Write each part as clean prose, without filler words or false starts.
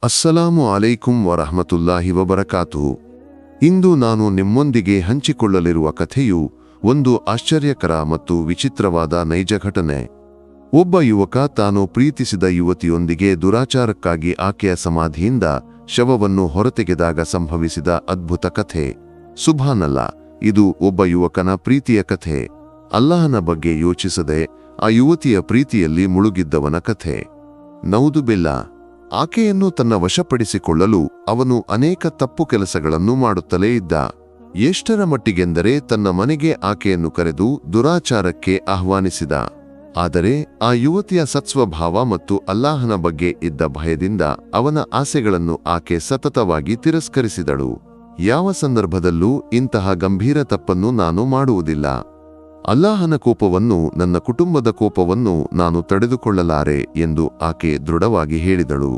ಅಸ್ಸಲಾಮು ಅಲೈಕುಂ ವರಹಮತುಲ್ಲಾಹಿ ವಬರಕಾತುಹು. ಇಂದು ನಾನು ನಿಮ್ಮೊಂದಿಗೆ ಹಂಚಿಕೊಳ್ಳಲಿರುವ ಕಥೆಯು ಒಂದು ಆಶ್ಚರ್ಯಕರ ಮತ್ತು ವಿಚಿತ್ರವಾದ ನೈಜ ಘಟನೆ. ಒಬ್ಬ ಯುವಕ ತಾನು ಪ್ರೀತಿಸಿದ ಯುವತಿಯೊಂದಿಗೆ ದುರಾಚಾರಕ್ಕಾಗಿ ಆಕೆಯ ಸಮಾಧಿಯಿಂದ ಶವವನ್ನು ಹೊರತೆಗೆದಾಗ ಸಂಭವಿಸಿದ ಅದ್ಭುತ ಕಥೆ. ಸುಭಾನಲ್ಲ, ಇದು ಒಬ್ಬ ಯುವಕನ ಪ್ರೀತಿಯ ಕಥೆ. ಅಲ್ಲಾಹನ ಬಗ್ಗೆ ಯೋಚಿಸದೆ ಆ ಯುವತಿಯ ಪ್ರೀತಿಯಲ್ಲಿ ಮುಳುಗಿದ್ದವನ ಕಥೆ. ನೌದುಬಿಲ್ಲ. ಆಕೆಯನ್ನು ತನ್ನ ವಶಪಡಿಸಿಕೊಳ್ಳಲು ಅವನು ಅನೇಕ ತಪ್ಪು ಕೆಲಸಗಳನ್ನು ಮಾಡುತ್ತಲೇ ಇದ್ದ. ಎಷ್ಟರ ಮಟ್ಟಿಗೆಂದರೆ ತನ್ನ ಮನೆಗೆ ಆಕೆಯನ್ನು ಕರೆದು ದುರಾಚಾರಕ್ಕೆ ಆಹ್ವಾನಿಸಿದ. ಆದರೆ ಆ ಯುವತಿಯ ಸತ್ಸ್ವಭಾವ ಮತ್ತು ಅಲ್ಲಾಹನ ಬಗ್ಗೆ ಇದ್ದ ಭಯದಿಂದ ಅವನ ಆಸೆಗಳನ್ನು ಆಕೆ ಸತತವಾಗಿ ತಿರಸ್ಕರಿಸಿದಳು. ಯಾವ ಸಂದರ್ಭದಲ್ಲೂ ಇಂತಹ ಗಂಭೀರ ತಪ್ಪನ್ನು ನಾನು ಮಾಡುವುದಿಲ್ಲ. ಅಲ್ಲಾಹನ ಕೋಪವನ್ನು, ನನ್ನ ಕುಟುಂಬದ ಕೋಪವನ್ನು ನಾನು ತಡೆದುಕೊಳ್ಳಲಾರೆ ಎಂದು ಆಕೆ ದೃಢವಾಗಿ ಹೇಳಿದಳು.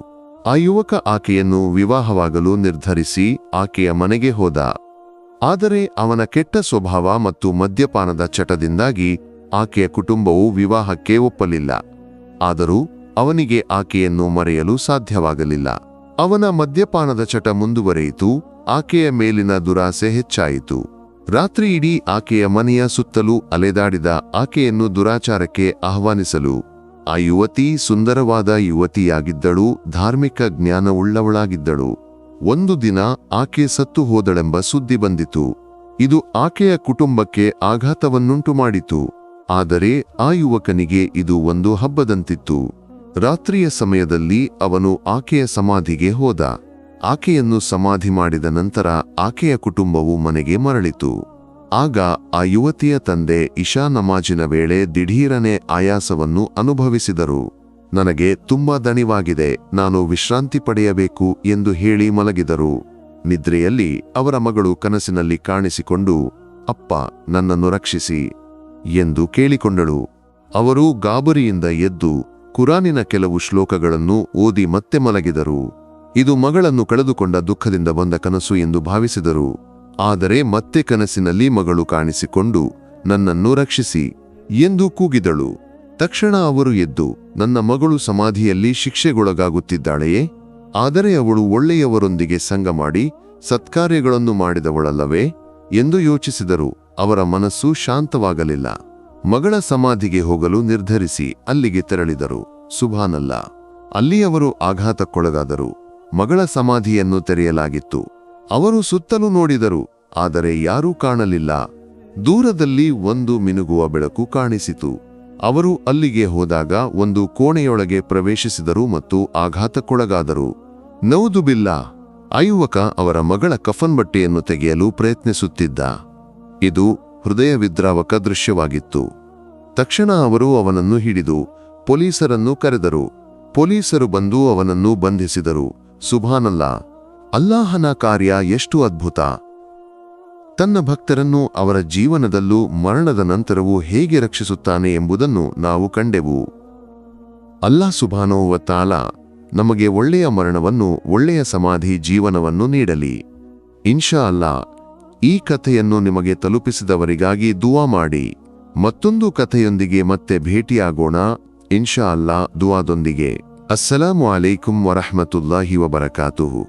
ಆ ಯುವಕ ಆಕೆಯನ್ನು ವಿವಾಹವಾಗಲು ನಿರ್ಧರಿಸಿ ಆಕೆಯ ಮನೆಗೆ ಹೋದ. ಆದರೆ ಅವನ ಕೆಟ್ಟ ಸ್ವಭಾವ ಮತ್ತು ಮದ್ಯಪಾನದ ಚಟದಿಂದಾಗಿ ಆಕೆಯ ಕುಟುಂಬವು ವಿವಾಹಕ್ಕೆ ಒಪ್ಪಲಿಲ್ಲ. ಆದರೂ ಅವನಿಗೆ ಆಕೆಯನ್ನು ಮರೆಯಲು ಸಾಧ್ಯವಾಗಲಿಲ್ಲ. ಅವನ ಮದ್ಯಪಾನದ ಚಟ ಮುಂದುವರೆಯಿತು. ಆಕೆಯ ಮೇಲಿನ ದುರಾಸೆ ಹೆಚ್ಚಾಯಿತು. ರಾತ್ರಿ ಇಡೀ ಆಕೆಯ ಮನೆಯ ಸುತ್ತಲೂ ಅಲೆದಾಡಿದ ಆಕೆಯನ್ನು ದುರಾಚಾರಕ್ಕೆ ಆಹ್ವಾನಿಸಲು. ಆ ಯುವತಿ ಸುಂದರವಾದ ಯುವತಿಯಾಗಿದ್ದಳು, ಧಾರ್ಮಿಕ ಜ್ಞಾನವುಳ್ಳವಳಾಗಿದ್ದಳು. ಒಂದು ದಿನ ಆಕೆ ಸತ್ತು ಹೋದಳೆಂಬ ಸುದ್ದಿ ಬಂದಿತು. ಇದು ಆಕೆಯ ಕುಟುಂಬಕ್ಕೆ ಆಘಾತವನ್ನುಂಟು ಮಾಡಿತು. ಆದರೆ ಆ ಯುವಕನಿಗೆ ಇದು ಒಂದು ಹಬ್ಬದಂತಿತ್ತು. ರಾತ್ರಿಯ ಸಮಯದಲ್ಲಿ ಅವನು ಆಕೆಯ ಸಮಾಧಿಗೆ ಹೋದ. ಆಕೆಯನ್ನು ಸಮಾಧಿ ಮಾಡಿದ ನಂತರ ಆಕೆಯ ಕುಟುಂಬವು ಮನೆಗೆ ಮರಳಿತು. ಆಗ ಆ ಯುವತಿಯ ತಂದೆ ಇಶಾ ನಮಾಜಿನ ವೇಳೆ ದಿಢೀರನೆ ಆಯಾಸವನ್ನು ಅನುಭವಿಸಿದರು. ನನಗೆ ತುಂಬಾ ದಣಿವಾಗಿದೆ, ನಾನು ವಿಶ್ರಾಂತಿ ಪಡೆಯಬೇಕು ಎಂದು ಹೇಳಿ ಮಲಗಿದರು. ನಿದ್ರೆಯಲ್ಲಿ ಅವರ ಮಗಳು ಕನಸಿನಲ್ಲಿ ಕಾಣಿಸಿಕೊಂಡು, ಅಪ್ಪ, ನನ್ನನ್ನು ರಕ್ಷಿಸಿ ಎಂದು ಕೇಳಿಕೊಂಡಳು. ಅವರು ಗಾಬರಿಯಿಂದ ಎದ್ದು ಕುರಾನಿನ ಕೆಲವು ಶ್ಲೋಕಗಳನ್ನು ಓದಿ ಮತ್ತೆ ಮಲಗಿದರು. ಇದು ಮಗಳನ್ನು ಕಳೆದುಕೊಂಡ ದುಃಖದಿಂದ ಬಂದ ಕನಸು ಎಂದು ಭಾವಿಸಿದರು. ಆದರೆ ಮತ್ತೆ ಕನಸಿನಲ್ಲಿ ಮಗಳು ಕಾಣಿಸಿಕೊಂಡು, ನನ್ನನ್ನು ರಕ್ಷಿಸಿ ಎಂದು ಕೂಗಿದಳು. ತಕ್ಷಣ ಅವರು ಎದ್ದು, ನನ್ನ ಮಗಳು ಸಮಾಧಿಯಲ್ಲಿ ಶಿಕ್ಷೆಗೊಳಗಾಗುತ್ತಿದ್ದಾಳೆಯೇ? ಆದರೆ ಅವಳು ಒಳ್ಳೆಯವರೊಂದಿಗೆ ಸಂಗ ಮಾಡಿ ಸತ್ಕಾರ್ಯಗಳನ್ನು ಮಾಡಿದವಳಲ್ಲವೇ ಎಂದು ಯೋಚಿಸಿದರು. ಅವರ ಮನಸ್ಸು ಶಾಂತವಾಗಲಿಲ್ಲ. ಮಗಳ ಸಮಾಧಿಗೆ ಹೋಗಲು ನಿರ್ಧರಿಸಿ ಅಲ್ಲಿಗೆ ತೆರಳಿದರು. ಸುಭಾನಲ್ಲ, ಅಲ್ಲಿ ಅವರು ಆಘಾತಕ್ಕೊಳಗಾದರು. ಮಗಳ ಸಮಾಧಿಯನ್ನು ತೆರೆಯಲಾಗಿತ್ತು. ಅವರು ಸುತ್ತಲೂ ನೋಡಿದರು, ಆದರೆ ಯಾರೂ ಕಾಣಲಿಲ್ಲ. ದೂರದಲ್ಲಿ ಒಂದು ಮಿನುಗುವ ಬೆಳಕು ಕಾಣಿಸಿತು. ಅವರು ಅಲ್ಲಿಗೆ ಹೋದಾಗ ಒಂದು ಕೋಣೆಯೊಳಗೆ ಪ್ರವೇಶಿಸಿದರು ಮತ್ತು ಆಘಾತಕ್ಕೊಳಗಾದರು. ನೌದುಬಿಲ್ಲಾ. ಆ ಯುವಕ ಅವರ ಮಗಳ ಕಫನ್ ಬಟ್ಟೆಯನ್ನು ತೆಗೆಯಲು ಪ್ರಯತ್ನಿಸುತ್ತಿದ್ದ. ಇದು ಹೃದಯವಿದ್ರಾವಕ ದೃಶ್ಯವಾಗಿತ್ತು. ತಕ್ಷಣ ಅವರು ಅವನನ್ನು ಹಿಡಿದು ಪೊಲೀಸರನ್ನು ಕರೆದರು. ಪೊಲೀಸರು ಬಂದು ಅವನನ್ನು ಬಂಧಿಸಿದರು. ಸುಭಾನಲ್ಲ, ಅಲ್ಲಾಹನ ಕಾರ್ಯ ಎಷ್ಟು ಅದ್ಭುತ! ತನ್ನ ಭಕ್ತರನ್ನು ಅವರ ಜೀವನದಲ್ಲೂ ಮರಣದ ನಂತರವೂ ಹೇಗೆ ರಕ್ಷಿಸುತ್ತಾನೆ ಎಂಬುದನ್ನು ನಾವು ಕಂಡೆವು. ಅಲ್ಲಾಹ್ ಸುಬ್ಹಾನಹು ವ ತಆಲಾ ನಮಗೆ ಒಳ್ಳೆಯ ಮರಣವನ್ನು, ಒಳ್ಳೆಯ ಸಮಾಧಿ ಜೀವನವನ್ನು ನೀಡಲಿ. ಇನ್ಶಾ ಅಲ್ಲಾ. ಈ ಕಥೆಯನ್ನು ನಿಮಗೆ ತಲುಪಿಸಿದವರಿಗಾಗಿ ದುವಾ ಮಾಡಿ. ಮತ್ತೊಂದು ಕಥೆಯೊಂದಿಗೆ ಮತ್ತೆ ಭೇಟಿಯಾಗೋಣ ಇನ್ಶಾ ಅಲ್ಲಾ, ದುವಾದೊಂದಿಗೆ. ಅಸ್ಸಲಾಮು ಅಲೈಕುಂ ವರಹಮತುಲ್ಲಾಹಿ ವಬರಕಾತುಹು.